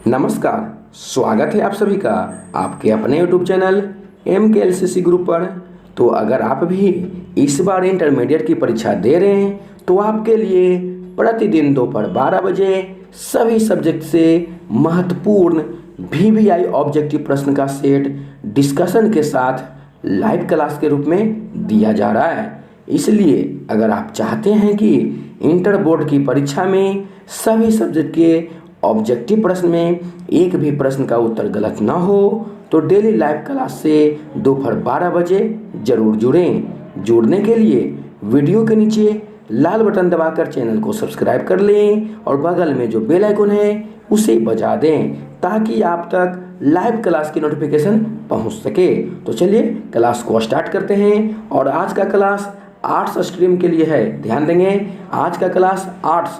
नमस्कार, स्वागत है आप सभी का आपके अपने YouTube चैनल MKLCC ग्रुप पर। तो अगर आप भी इस बार इंटरमीडिएट की परीक्षा दे रहे हैं तो आपके लिए प्रतिदिन दोपहर 12 बजे सभी सब्जेक्ट से महत्वपूर्ण VVI ऑब्जेक्टिव प्रश्न का सेट डिस्कशन के साथ लाइव क्लास के रूप में दिया जा रहा है। इसलिए अगर आप चाहते हैं कि इंटर बोर्ड की परीक्षा में सभी सब्जेक्ट के ऑब्जेक्टिव प्रश्न में एक भी प्रश्न का उत्तर गलत ना हो तो डेली लाइव क्लास से दोपहर 12 बजे जरूर जुड़ें। जुड़ने के लिए वीडियो के नीचे लाल बटन दबाकर चैनल को सब्सक्राइब कर लें और बगल में जो बेल आइकन है उसे बजा दें ताकि आप तक लाइव क्लास की नोटिफिकेशन पहुंच सके। तो चलिए क्लास को स्टार्ट करते हैं। और आज का क्लास आर्ट्स स्ट्रीम के लिए है। ध्यान देंगे, आज का क्लास आर्ट्स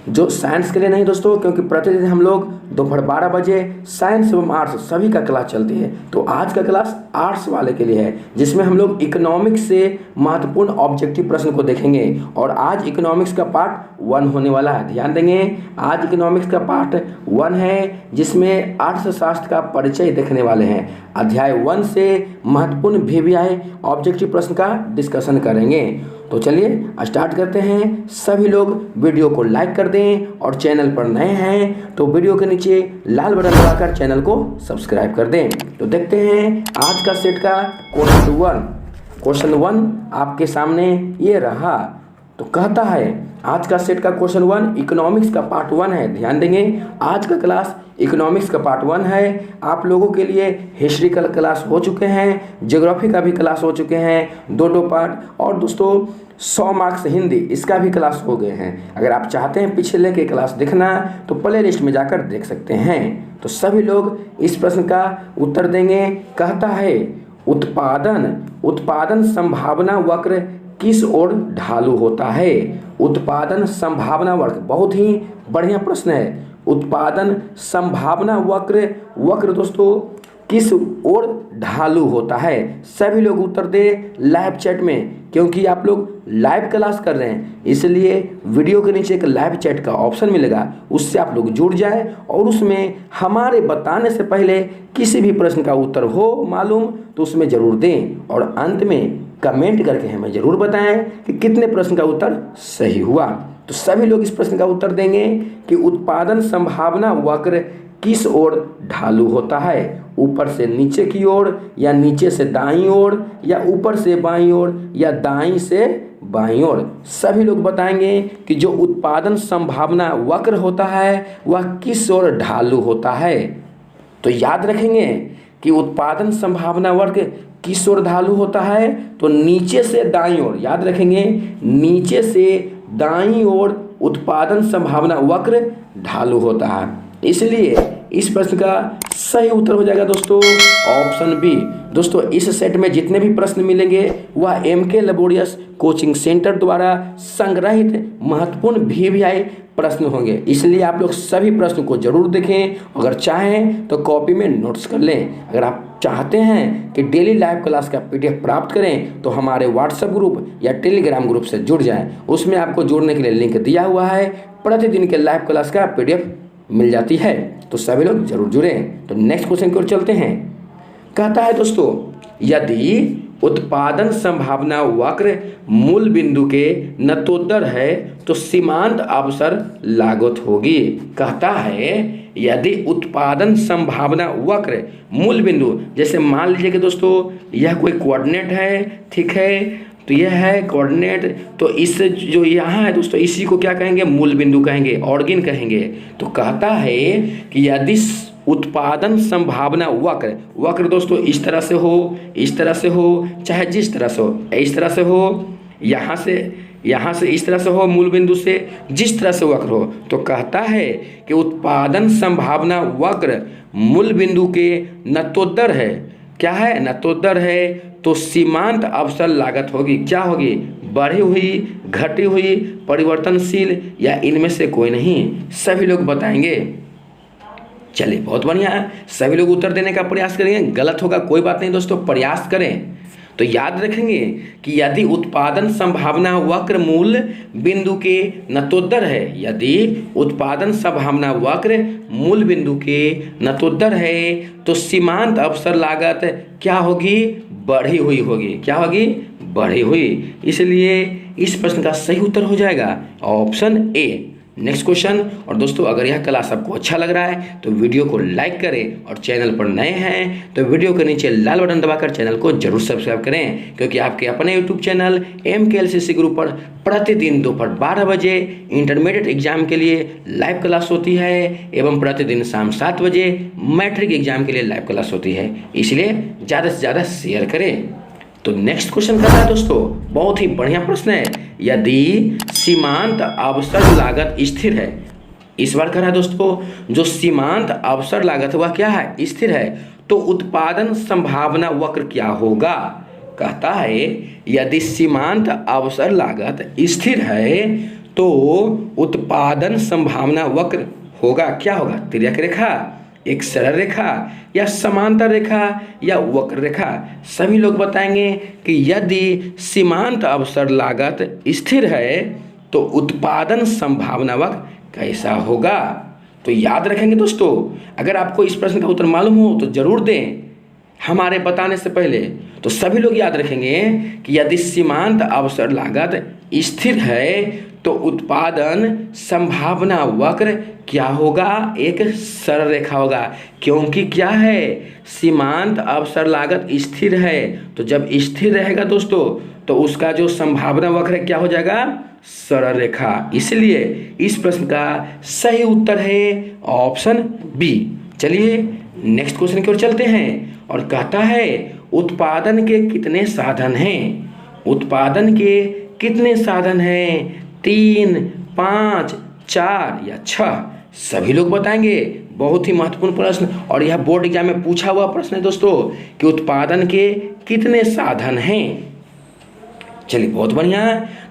जो साइंस के लिए नहीं दोस्तों, क्योंकि प्रतिदिन हम लोग दोपहर 12 बजे साइंस एवं आर्ट्स सभी का क्लास चलती है। तो आज का क्लास आर्ट्स वाले के लिए है जिसमें हम लोग इकोनॉमिक्स से महत्वपूर्ण ऑब्जेक्टिव प्रश्न को देखेंगे। और आज इकोनॉमिक्स का पार्ट 1 होने वाला है। ध्यान देंगे, आज इकोनॉमिक्स का पार्ट 1 है जिसमें अर्थशास्त्र का परिचय देखने वाले हैं। अध्याय 1 से महत्वपूर्ण VVI ऑब्जेक्टिव प्रश्न का डिस्कशन करेंगे। तो चलिए स्टार्ट करते हैं। सभी लोग वीडियो को लाइक कर दें और चैनल पर नए हैं तो वीडियो के नीचे लाल बटन दबाकर चैनल को सब्सक्राइब कर दें। तो देखते हैं आज का सेट का क्वेश्चन 1 आपके सामने ये रहा। तो कहता है आज का सेट का क्वेश्चन 1 इकोनॉमिक्स का पार्ट 1 है। ध्यान देंगे, आज का क्लास इकोनॉमिक्स का पार्ट 1 है। आप लोगों के लिए हिस्ट्री का क्लास हो चुके हैं, ज्योग्राफी का भी क्लास हो चुके हैं, दो पार्ट। और दोस्तों 100 मार्क्स हिंदी इसका भी क्लास हो गए हैं। अगर आप चाहते हैं पिछले के क्लास देखना तो प्ले लिस्ट में जाकर देख सकते हैं। तो सभी लोग इस प्रश्न का उत्तर देंगे। कहता है उत्पादन संभावना वक्र किस ओर ढालू होता है। उत्पादन संभावना वक्र बहुत ही बढ़िया प्रश्न है। उत्पादन संभावना वक्र दोस्तों किस ओर ढालू होता है। सभी लोग उत्तर दे लाइव चैट में, क्योंकि आप लोग लाइव क्लास कर रहे हैं इसलिए वीडियो के नीचे एक लाइव चैट का ऑप्शन मिलेगा, उससे आप लोग जुड़ जाए और उसमें हमारे बताने से पहले किसी भी प्रश्न का उत्तर हो मालूम तो उसमें ज़रूर दें। और अंत में कमेंट करके हमें ज़रूर बताएं कि कितने प्रश्न का उत्तर सही हुआ। तो सभी लोग इस प्रश्न का उत्तर देंगे कि उत्पादन संभावना वक्र किस ओर ढालू होता है। ऊपर से नीचे की ओर या नीचे से दाईं ओर या ऊपर से बाईं ओर या दाईं से बाईं ओर। सभी लोग बताएंगे कि जो उत्पादन संभावना वक्र होता है वह किस ओर ढालू होता है। तो याद रखेंगे कि उत्पादन संभावना वक्र किस ओर ढालू होता है तो नीचे से दाईं ओर। याद रखेंगे, नीचे से दाईं ओर उत्पादन संभावना वक्र ढालू होता है। इसलिए इस प्रश्न का सही उत्तर हो जाएगा दोस्तों ऑप्शन बी। दोस्तों इस सेट में जितने भी प्रश्न मिलेंगे वह MK लेबोरियस कोचिंग सेंटर द्वारा संग्रहित महत्वपूर्ण VVI प्रश्न होंगे। इसलिए आप लोग सभी प्रश्न को जरूर देखें। अगर चाहें तो कॉपी में नोट्स कर लें। अगर आप चाहते हैं कि डेली लाइव क्लास का PDF प्राप्त करें तो हमारे व्हाट्सएप ग्रुप या टेलीग्राम ग्रुप से जुड़ जाएं। उसमें आपको जुड़ने के लिए लिंक दिया हुआ है। प्रतिदिन के लाइव क्लास का PDF मिल जाती है। तो सभी लोग जरूर जुड़ें। तो नेक्स्ट क्वेश्चन की ओर चलते हैं। कहता है दोस्तों यदि उत्पादन संभावना वक्र मूल बिंदु के नतोदर है तो सीमांत अवसर लागत होगी। कहता है यदि उत्पादन संभावना वक्र मूल बिंदु, जैसे मान लीजिए कि दोस्तों यह कोई कोऑर्डिनेट है, ठीक है, तो यह है कोऑर्डिनेट। तो इस जो यहाँ है दोस्तों इसी को क्या कहेंगे, मूल बिंदु कहेंगे, ऑर्डिन कहेंगे। तो कहता है कि यदि उत्पादन संभावना वक्र दोस्तों इस तरह से हो, इस तरह से हो, चाहे जिस तरह से हो, इस तरह से हो, यहाँ से इस तरह से हो, मूल बिंदु से जिस तरह से वक्र हो, तो कहता है कि उत्पादन संभावना वक्र मूल बिंदु के नतोदर है। क्या है, नतोदर है। तो सीमांत अवसर लागत होगी, क्या होगी, बढ़ी हुई, घटी हुई, परिवर्तनशील या इनमें से कोई नहीं। सभी लोग बताएंगे। चलिए बहुत बढ़िया है, सभी लोग उत्तर देने का प्रयास करेंगे। गलत होगा कोई बात नहीं दोस्तों, प्रयास करें। तो याद रखेंगे कि यदि उत्पादन संभावना वक्र मूल बिंदु के नतोदर है, यदि उत्पादन संभावना वक्र मूल बिंदु के नतोदर है तो सीमांत अवसर लागत क्या होगी? बढ़ी हुई होगी। क्या होगी? बढ़ी हुई। इसलिए इस प्रश्न का सही उत्तर हो जाएगा ऑप्शन ए। Next question. और दोस्तों अगर यह क्लास आपको अच्छा लग रहा है तो वीडियो को लाइक करें और चैनल पर नए हैं तो वीडियो के नीचे लाल बटन दबाकर चैनल को जरूर सब्सक्राइब करें, क्योंकि आपके अपने यूट्यूब चैनल MKLCC ग्रुप पर प्रतिदिन दोपहर 12 बजे इंटरमीडिएट एग्जाम के लिए लाइव क्लास होती है एवं प्रतिदिन शाम 7 बजे मैट्रिक एग्जाम के लिए लाइव क्लास होती है। इसलिए ज़्यादा से ज़्यादा शेयर करें। तो नेक्स्ट क्वेश्चन करना है दोस्तों, बहुत ही बढ़िया प्रश्न है। यदि सीमांत अवसर लागत स्थिर है, इस बार कह रहा है दोस्तों जो सीमांत अवसर लागत वह क्या है? स्थिर है, तो उत्पादन संभावना वक्र क्या होगा? कहता है यदि सीमांत अवसर लागत स्थिर है तो उत्पादन संभावना वक्र होगा। क्या होगा? तिर्यक रेखा, एक सरल रेखा या समांतर रेखा या वक्र रेखा। सभी लोग बताएंगे कि यदि सीमांत अवसर लागत स्थिर है तो उत्पादन संभावना वक्र कैसा होगा? तो याद रखेंगे दोस्तों, अगर आपको इस प्रश्न का उत्तर मालूम हो तो जरूर दें हमारे बताने से पहले। तो सभी लोग याद रखेंगे कि यदि सीमांत अवसर लागत स्थिर है तो उत्पादन संभावना वक्र क्या होगा? एक सरल रेखा होगा, क्योंकि क्या है? सीमांत अवसर लागत स्थिर है, तो जब स्थिर रहेगा दोस्तों तो उसका जो संभावना वक्र है क्या हो जाएगा? सरल रेखा। इसलिए इस प्रश्न का सही उत्तर है ऑप्शन बी। चलिए नेक्स्ट क्वेश्चन की ओर चलते हैं और कहता है उत्पादन के कितने साधन हैं? उत्पादन के कितने साधन हैं? 3, 5, 4 या 6? सभी लोग बताएंगे। बहुत ही महत्वपूर्ण प्रश्न और यह बोर्ड एग्जाम में पूछा हुआ प्रश्न है दोस्तों कि उत्पादन के कितने साधन हैं। चलिए बहुत बढ़िया।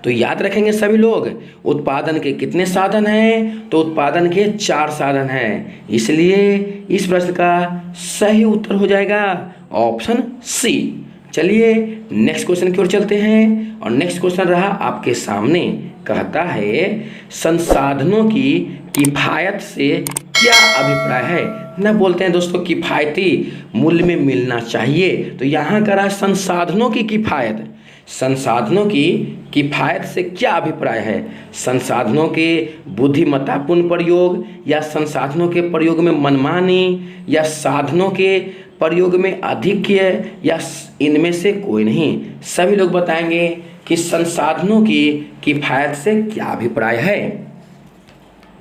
तो याद रखेंगे सभी लोग, उत्पादन के कितने साधन हैं? तो उत्पादन के 4 साधन हैं। इसलिए इस प्रश्न का सही उत्तर हो जाएगा ऑप्शन सी। चलिए नेक्स्ट क्वेश्चन की ओर चलते हैं और नेक्स्ट क्वेश्चन रहा आपके सामने। कहता है संसाधनों की किफायत से क्या अभिप्राय है? ना बोलते हैं दोस्तों किफायती मूल्य में मिलना चाहिए, तो यहाँ कह रहा है संसाधनों की किफायत। संसाधनों की किफायत से क्या अभिप्राय है? संसाधनों के बुद्धिमत्तापूर्ण प्रयोग या संसाधनों के प्रयोग में मनमानी या साधनों के प्रयोग में आधिक्य या इनमें से कोई नहीं। सभी लोग बताएंगे कि संसाधनों की किफायत से क्या अभिप्राय है।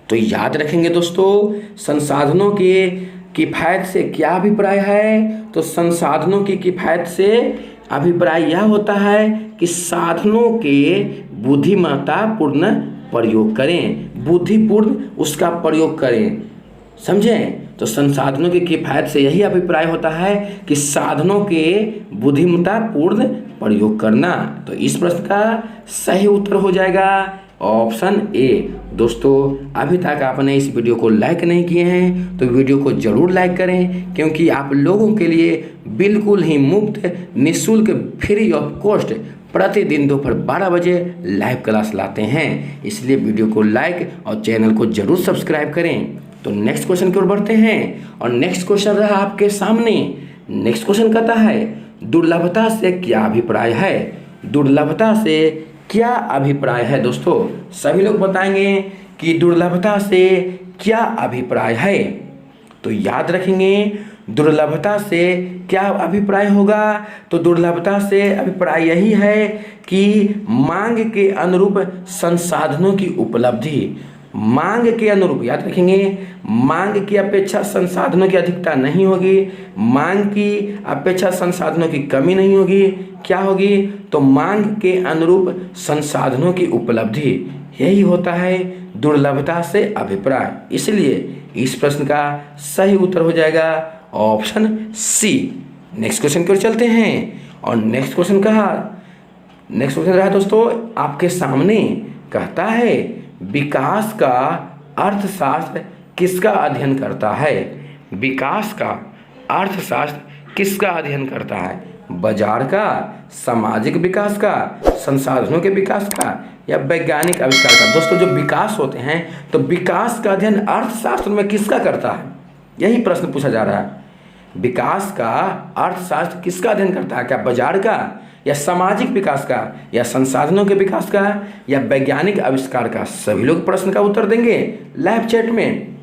तो याद रखेंगे दोस्तों, संसाधनों के किफायत से क्या अभिप्राय है? तो संसाधनों की किफायत से अभिप्राय यह होता है कि साधनों के बुद्धिमत्तापूर्ण प्रयोग करें, बुद्धिपूर्ण उसका प्रयोग करें। समझें? तो संसाधनों की किफायत से यही अभिप्राय होता है कि साधनों के बुद्धिमत्तापूर्ण प्रयोग करना। तो इस प्रश्न का सही उत्तर हो जाएगा ऑप्शन ए। दोस्तों अभी तक आपने इस वीडियो को लाइक नहीं किए हैं तो वीडियो को जरूर लाइक करें, क्योंकि आप लोगों के लिए बिल्कुल ही मुफ्त निःशुल्क फ्री ऑफ कॉस्ट प्रतिदिन दोपहर 12 बजे लाइव क्लास लाते हैं। इसलिए वीडियो को लाइक और चैनल को जरूर सब्सक्राइब करें। तो नेक्स्ट क्वेश्चन की ओर बढ़ते हैं और नेक्स्ट क्वेश्चन रहा आपके सामने। नेक्स्ट क्वेश्चन कहता है दुर्लभता से क्या अभिप्राय है? दुर्लभता से क्या अभिप्राय है? दोस्तों सभी लोग बताएंगे कि दुर्लभता से क्या अभिप्राय है। तो याद रखेंगे दुर्लभता से क्या अभिप्राय होगा? तो दुर्लभता से अभिप्राय यही है कि मांग के अनुरूप संसाधनों की उपलब्धि। मांग के अनुरूप, याद रखेंगे, मांग की अपेक्षा संसाधनों की अधिकता नहीं होगी, मांग की अपेक्षा संसाधनों की कमी नहीं होगी। क्या होगी? तो मांग के अनुरूप संसाधनों की उपलब्धि, यही होता है दुर्लभता से अभिप्राय। इसलिए इस प्रश्न का सही उत्तर हो जाएगा ऑप्शन सी। नेक्स्ट क्वेश्चन की ओर चलते हैं और नेक्स्ट क्वेश्चन रहा दोस्तों आपके सामने। कहता है विकास का अर्थशास्त्र किसका अध्ययन करता है? विकास का अर्थशास्त्र किसका अध्ययन करता है? बाजार का, सामाजिक विकास का, संसाधनों के विकास का या वैज्ञानिक आविष्कार का। दोस्तों जो विकास होते हैं तो विकास का अध्ययन अर्थशास्त्र में किसका करता है, यही प्रश्न पूछा जा रहा है। विकास का अर्थशास्त्र किसका अध्ययन करता है, क्या बाजार का या सामाजिक विकास का या संसाधनों के विकास का या वैज्ञानिक आविष्कार का। सभी लोग प्रश्न का उत्तर देंगे लाइव चैट में।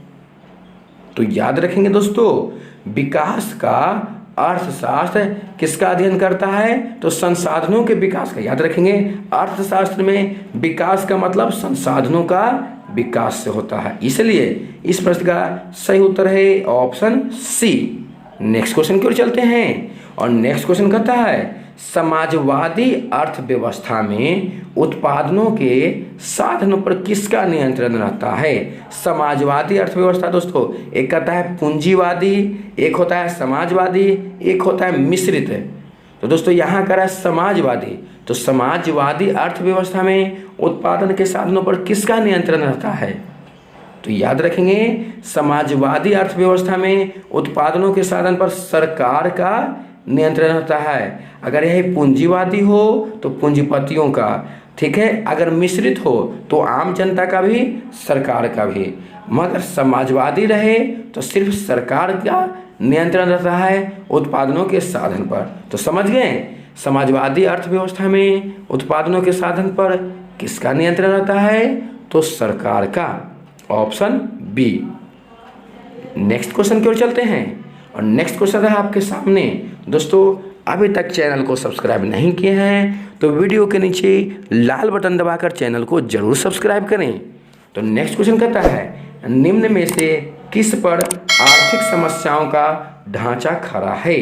तो याद रखेंगे दोस्तों, विकास का अर्थशास्त्र किसका अध्ययन करता है, तो संसाधनों के विकास का। याद रखेंगे, अर्थशास्त्र में विकास का मतलब संसाधनों का विकास से होता है, इसलिए इस प्रश्न का सही उत्तर है ऑप्शन सी। नेक्स्ट क्वेश्चन की ओर चलते हैं और नेक्स्ट क्वेश्चन कहता है समाजवादी अर्थव्यवस्था में उत्पादनों के साधनों पर किसका नियंत्रण रहता है। समाजवादी अर्थव्यवस्था दोस्तों, एक कहता है पूंजीवादी, एक होता है समाजवादी, एक होता है मिश्रित। तो दोस्तों यहाँ कह रहा है समाजवादी, तो समाजवादी अर्थव्यवस्था में उत्पादन के साधनों पर किसका नियंत्रण रहता है। तो याद रखेंगे, समाजवादी अर्थव्यवस्था में उत्पादनों के साधन पर सरकार का नियंत्रण रहता है। अगर यह पूंजीवादी हो तो पूंजीपतियों का, ठीक है। अगर मिश्रित हो तो आम जनता का भी, सरकार का भी। मगर समाजवादी रहे तो सिर्फ सरकार का नियंत्रण रहता है उत्पादनों के साधन पर। तो समझ गए, समाजवादी अर्थव्यवस्था में उत्पादनों के साधन पर किसका नियंत्रण रहता है, तो सरकार का, ऑप्शन बी। नेक्स्ट क्वेश्चन की ओर चलते हैं और नेक्स्ट क्वेश्चन है आपके सामने। दोस्तों अभी तक चैनल को सब्सक्राइब नहीं किए हैं तो वीडियो के नीचे लाल बटन दबाकर चैनल को जरूर सब्सक्राइब करें। तो नेक्स्ट क्वेश्चन कहता है निम्न में से किस पर आर्थिक समस्याओं का ढांचा खड़ा है।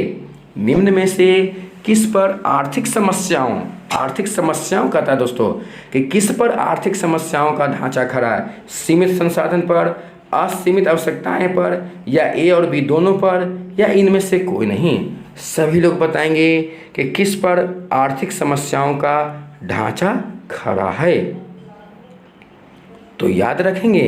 निम्न में से किस पर आर्थिक समस्याओं कहता है दोस्तों कि किस पर आर्थिक समस्याओं का ढांचा खड़ा है। सीमित संसाधन पर, असीमित आवश्यकताएं पर या ए और बी दोनों पर या इनमें से कोई नहीं। सभी लोग बताएंगे कि किस पर आर्थिक समस्याओं का ढांचा खड़ा है। तो याद रखेंगे,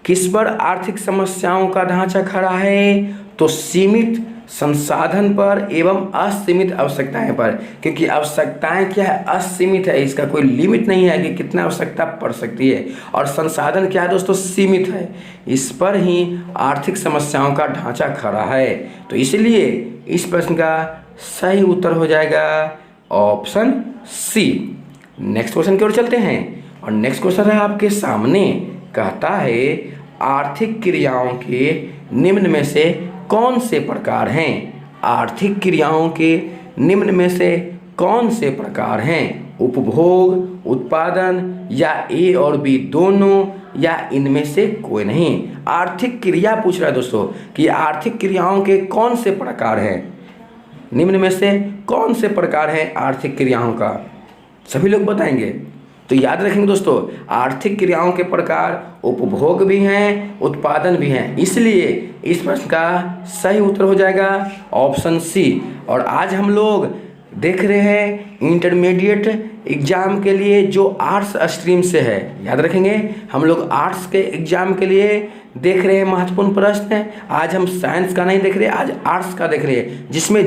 किस पर आर्थिक समस्याओं का ढांचा खड़ा है, तो सीमित संसाधन पर एवं असीमित आवश्यकताएं पर। क्योंकि आवश्यकताएं क्या है, असीमित है, इसका कोई लिमिट नहीं है कि कितना आवश्यकता पड़ सकती है। और संसाधन क्या है दोस्तों, सीमित है, इस पर ही आर्थिक समस्याओं का ढांचा खड़ा है। तो इसलिए इस प्रश्न का सही उत्तर हो जाएगा ऑप्शन सी। नेक्स्ट क्वेश्चन की ओर चलते हैं और नेक्स्ट क्वेश्चन है आपके सामने, कहता है आर्थिक क्रियाओं के निम्न में से कौन से प्रकार हैं। आर्थिक क्रियाओं के निम्न में से कौन से प्रकार हैं, उपभोग, उत्पादन या ए और बी दोनों या इनमें से कोई नहीं। आर्थिक क्रिया पूछ रहा है दोस्तों कि आर्थिक क्रियाओं के कौन से प्रकार हैं, निम्न में से कौन से प्रकार हैं आर्थिक क्रियाओं का। सभी लोग बताएंगे। तो याद रखेंगे दोस्तों, आर्थिक क्रियाओं के प्रकार उपभोग भी हैं, उत्पादन भी हैं, इसलिए इस प्रश्न का सही उत्तर हो जाएगा ऑप्शन सी। और आज हम लोग देख रहे हैं इंटरमीडिएट एग्जाम के लिए जो आर्ट्स स्ट्रीम से है। याद रखेंगे, हम लोग आर्ट्स के एग्जाम के लिए देख रहे हैं महत्वपूर्ण प्रश्न। आज हम साइंस का नहीं देख रहे, आज आर्ट्स का देख रहे हैं, जिसमें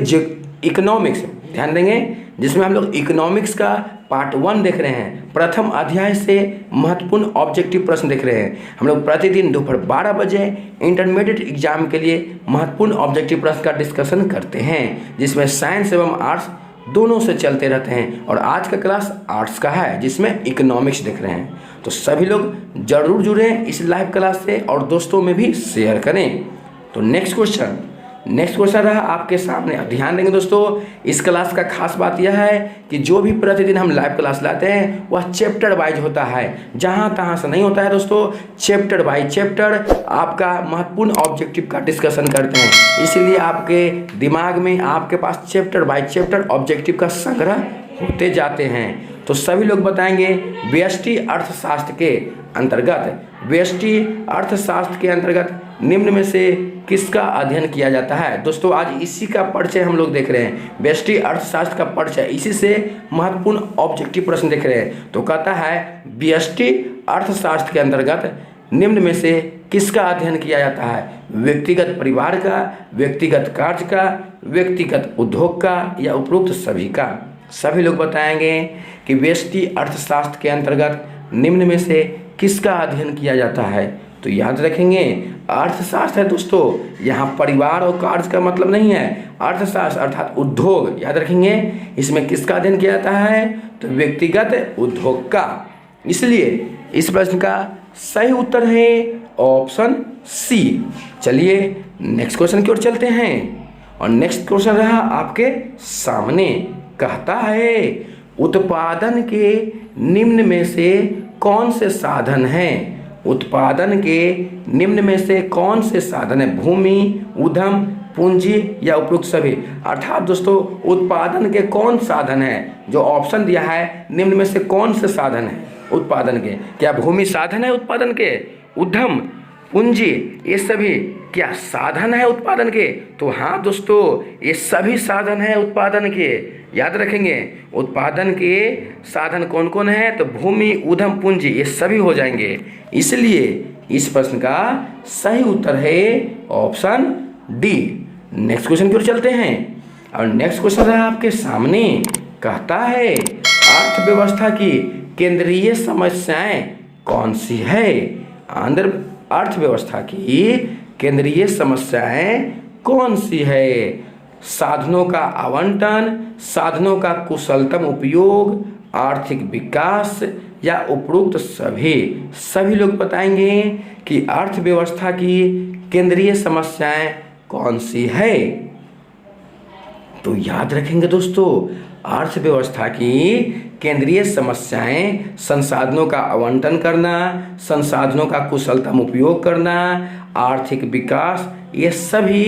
इकोनॉमिक्स, ध्यान देंगे, जिसमें हम लोग इकोनॉमिक्स का पार्ट 1 देख रहे हैं। प्रथम अध्याय से महत्वपूर्ण ऑब्जेक्टिव प्रश्न देख रहे हैं। हम लोग प्रतिदिन दोपहर 12 बजे इंटरमीडिएट एग्जाम के लिए महत्वपूर्ण ऑब्जेक्टिव प्रश्न का डिस्कशन करते हैं, जिसमें साइंस एवं आर्ट्स दोनों से चलते रहते हैं। और आज का क्लास आर्ट्स का है, जिसमें इकोनॉमिक्स देख रहे हैं। तो सभी लोग जरूर जुड़ें इस लाइव क्लास से और दोस्तों में भी शेयर करें। तो नेक्स्ट क्वेश्चन रहा आपके सामने। ध्यान देंगे दोस्तों, इस क्लास का खास बात यह है कि जो भी प्रतिदिन हम लाइव क्लास लाते हैं वह चैप्टर वाइज होता है, जहां तहां से नहीं होता है दोस्तों। चैप्टर बाय चैप्टर आपका महत्वपूर्ण ऑब्जेक्टिव का डिस्कशन करते हैं, इसीलिए आपके दिमाग में, आपके पास चैप्टर बाय चैप्टर ऑब्जेक्टिव का संग्रह होते जाते हैं। तो सभी लोग बताएंगे व्यष्टि अर्थशास्त्र के अंतर्गत निम्न में से किसका अध्ययन किया जाता है। दोस्तों आज इसी का परिचय हम लोग देख रहे हैं, व्यष्टि अर्थशास्त्र का परिचय, इसी से महत्वपूर्ण ऑब्जेक्टिव प्रश्न देख रहे हैं। तो कहता है व्यष्टि अर्थशास्त्र के अंतर्गत निम्न में से किसका अध्ययन किया जाता है? व्यक्तिगत परिवार का, व्यक्तिगत कार्य का, व्यक्तिगत उद्योग का या उपरोक्त सभी का? सभी लोग बताएंगे कि व्यष्टि अर्थशास्त्र के अंतर्गत निम्न में से किसका अध्ययन किया जाता है? तो याद रखेंगे अर्थशास्त्र है दोस्तों, यहाँ परिवार और कार्य का मतलब नहीं है, अर्थशास्त्र अर्थात उद्योग। याद रखेंगे इसमें किसका अध्ययन किया जाता है? तो व्यक्तिगत उद्योग का। इसलिए इस प्रश्न का सही उत्तर है ऑप्शन सी। चलिए नेक्स्ट क्वेश्चन की ओर चलते हैं और नेक्स्ट क्वेश्चन रहा आपके सामने। कहता है उत्पादन के निम्न में से कौन से साधन हैं? उत्पादन के निम्न में से कौन से साधन है? भूमि, उद्यम, पूंजी या उपरोक्त सभी? अर्थात दोस्तों उत्पादन के कौन साधन है? जो ऑप्शन दिया है निम्न में से कौन से साधन है उत्पादन के? क्या भूमि साधन है उत्पादन के? उद्यम, पूंजी, ये सभी क्या साधन है उत्पादन के? तो हाँ दोस्तों ये सभी साधन है उत्पादन के। याद रखेंगे उत्पादन के साधन कौन कौन है? तो भूमि, उद्यम, पूंजी, ये सभी हो जाएंगे। इसलिए इस प्रश्न का सही उत्तर है ऑप्शन डी। नेक्स्ट क्वेश्चन की ओर चलते हैं और नेक्स्ट क्वेश्चन है आपके सामने। कहता है अर्थव्यवस्था की केंद्रीय समस्याएं कौन सी है? अर्थव्यवस्था की केंद्रीय समस्याएं कौन सी है? साधनों का आवंटन, साधनों का कुशलतम उपयोग, आर्थिक विकास या उपरोक्त सभी? सभी लोग बताएंगे कि अर्थव्यवस्था की केंद्रीय समस्याएं कौन सी है। तो याद रखेंगे दोस्तों अर्थव्यवस्था की केंद्रीय समस्याएं संसाधनों का आवंटन करना, संसाधनों का कुशलतम उपयोग करना, आर्थिक विकास, ये सभी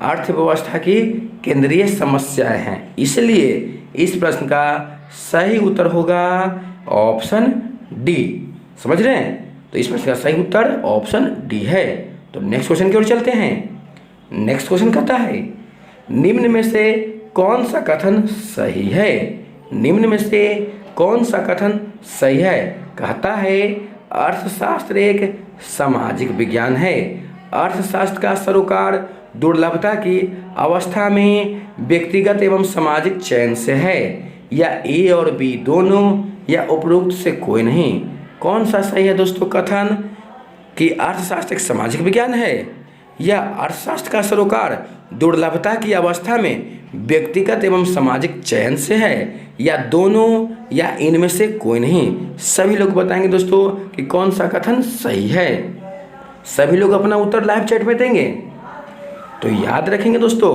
अर्थव्यवस्था की केंद्रीय समस्याएं हैं। इसलिए इस प्रश्न का सही उत्तर होगा ऑप्शन डी। समझ रहे हैं? तो इस प्रश्न का सही उत्तर ऑप्शन डी है। तो नेक्स्ट क्वेश्चन की ओर चलते हैं। नेक्स्ट क्वेश्चन कहता है निम्न में से कौन सा कथन सही है? निम्न में से कौन सा कथन सही है? कहता है अर्थशास्त्र एक सामाजिक विज्ञान है। अर्थशास्त्र का सरोकार दुर्लभता की अवस्था में व्यक्तिगत एवं सामाजिक चयन से है, या ए और बी दोनों, या उपरोक्त से कोई नहीं? कौन सा सही है दोस्तों कथन कि अर्थशास्त्र एक सामाजिक विज्ञान है, या अर्थशास्त्र का सरोकार दुर्लभता की अवस्था में व्यक्तिगत एवं सामाजिक चयन से है, या दोनों, या इनमें से कोई नहीं? सभी लोग बताएंगे दोस्तों कि कौन सा कथन सही है। सभी लोग अपना उत्तर लाइव चैट में देंगे। तो याद रखेंगे दोस्तों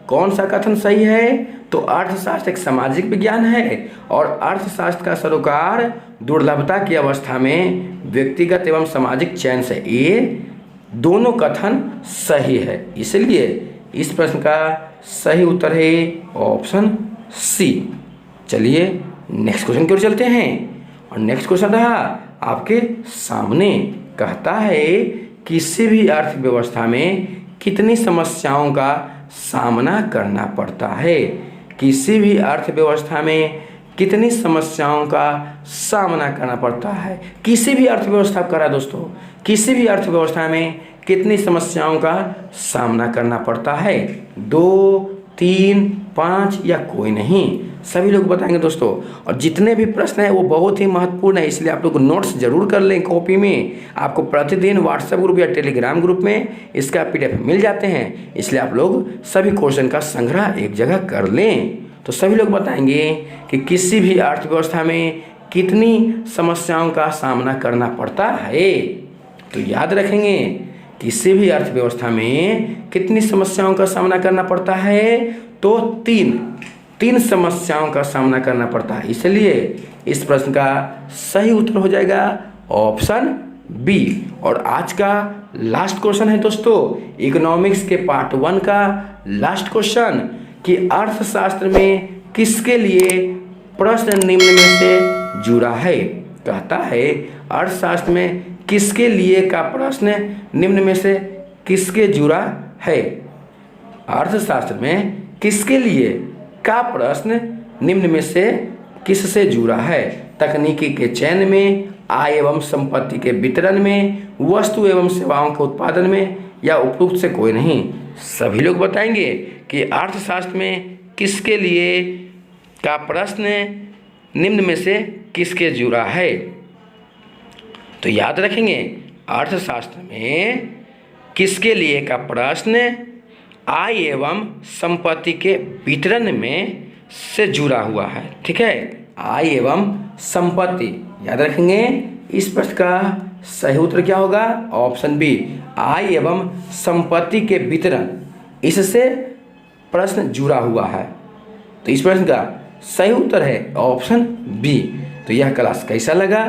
कौन सा कथन सही है? तो अर्थशास्त्र एक सामाजिक विज्ञान है और अर्थशास्त्र का सरोकार दुर्लभता की अवस्था में व्यक्तिगत एवं सामाजिक चयन से, ये दोनों कथन सही है। इसलिए इस प्रश्न का सही उत्तर है ऑप्शन सी। चलिए नेक्स्ट क्वेश्चन की ओर चलते हैं और नेक्स्ट क्वेश्चन रहा आपके सामने। कहता है किसी भी अर्थव्यवस्था में कितनी समस्याओं का सामना करना पड़ता है? किसी भी अर्थव्यवस्था में कितनी समस्याओं का सामना करना पड़ता है? किसी भी अर्थव्यवस्था करा दोस्तों, किसी भी अर्थव्यवस्था में कितनी समस्याओं का सामना करना पड़ता है? 2, 3, 5 या कोई नहीं? सभी लोग बताएंगे दोस्तों। और जितने भी प्रश्न हैं वो बहुत ही महत्वपूर्ण है, इसलिए आप लोग नोट्स जरूर कर लें कॉपी में। आपको प्रतिदिन व्हाट्सएप ग्रुप या टेलीग्राम ग्रुप में इसका PDF मिल जाते हैं, इसलिए आप लोग सभी क्वेश्चन का संग्रह एक जगह कर लें। तो सभी लोग बताएंगे कि किसी भी अर्थव्यवस्था में कितनी समस्याओं का सामना करना पड़ता है। तो याद रखेंगे किसी भी अर्थव्यवस्था में कितनी समस्याओं का सामना करना पड़ता है? तो तीन समस्याओं का सामना करना पड़ता है। इसलिए इस प्रश्न का सही उत्तर हो जाएगा ऑप्शन बी। और आज का लास्ट क्वेश्चन है दोस्तों इकोनॉमिक्स के पार्ट 1 का लास्ट क्वेश्चन कि अर्थशास्त्र में किसके लिए प्रश्न निम्न में से जुड़ा है? कहता है अर्थशास्त्र में किसके लिए का प्रश्न निम्न में से किसके जुड़ा है? अर्थशास्त्र में किसके लिए का प्रश्न निम्न में से किससे जुड़ा है? तकनीकी के चयन में, आय एवं संपत्ति के वितरण में, वस्तु एवं सेवाओं के उत्पादन में, या उपयुक्त से कोई नहीं। सभी लोग बताएंगे कि अर्थशास्त्र में किसके लिए का प्रश्न निम्न में से किसके जुड़ा है। तो याद रखेंगे, अर्थशास्त्र में किसके लिए का प्रश्न आय एवं संपत्ति के वितरण में से जुड़ा हुआ है। ठीक है, आय एवं संपत्ति याद रखेंगे। इस प्रश्न का सही उत्तर क्या होगा? ऑप्शन बी, आय एवं संपत्ति के वितरण, इससे प्रश्न जुड़ा हुआ है। तो इस प्रश्न का सही उत्तर है ऑप्शन बी। तो यह क्लास कैसा लगा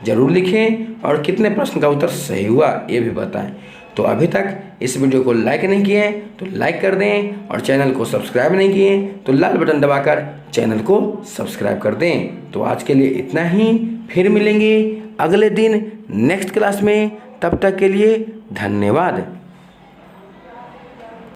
जरूर लिखें, और कितने प्रश्न का उत्तर सही हुआ ये भी बताएं। तो अभी तक इस वीडियो को लाइक नहीं किए तो लाइक कर दें, और चैनल को सब्सक्राइब नहीं किए तो लाल बटन दबाकर चैनल को सब्सक्राइब कर दें। तो आज के लिए इतना ही, फिर मिलेंगे अगले दिन नेक्स्ट क्लास में। तब तक के लिए धन्यवाद।